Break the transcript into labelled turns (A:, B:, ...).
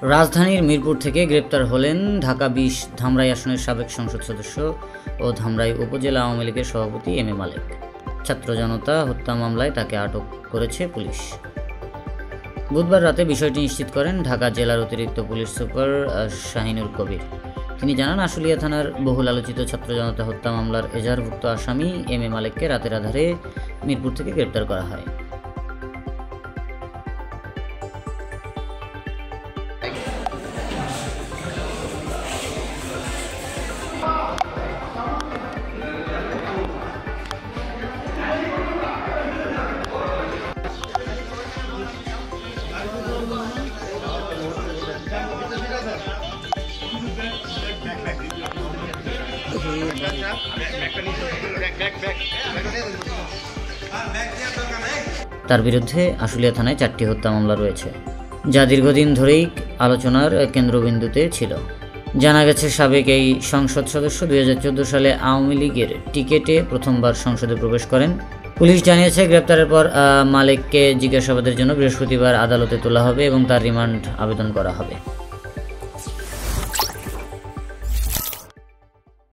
A: রাজধানীর মিরপুর থেকে গ্রেপ্তার হলেন ঢাকা ২০ ধামরাই আসনের সাবেক সংসদ সদস্য ও ধামরাই উপজেলা আওয়ামী লীগের সভাপতি এম এ মালেক। ছাত্র জনতা হত্যা মামলায় তাকে আটক করেছে পুলিশ। বুধবার রাতে বিষয়টি নিশ্চিত করেন ঢাকা জেলার অতিরিক্ত পুলিশ সুপার শাহিনুর কবির। তিনি জানান, আশুলিয়া থানার বহুল আলোচিত ছাত্র জনতা হত্যা মামলার এজাহারভুক্ত আসামি এম এ মালেককে রাতের আধারে মিরপুর থেকে গ্রেপ্তার করা হয়। তার বিরুদ্ধে আশুলিয়া থানায় 4টি হত্যা মামলা রয়েছে, যা দীর্ঘদিন ধরেই আলোচনার কেন্দ্রবিন্দুতে ছিল। জানা গেছে, সাবেক এই সংসদ সদস্য 2014 সালে আওয়ামী লীগের টিকেটে প্রথমবার সংসদে প্রবেশ করেন। পুলিশ জানিয়েছে, গ্রেপ্তারের পর মালেককে জিজ্ঞাসাবাদের জন্য বৃহস্পতিবার আদালতে তোলা হবে এবং তার রিমান্ড আবেদন করা হবে।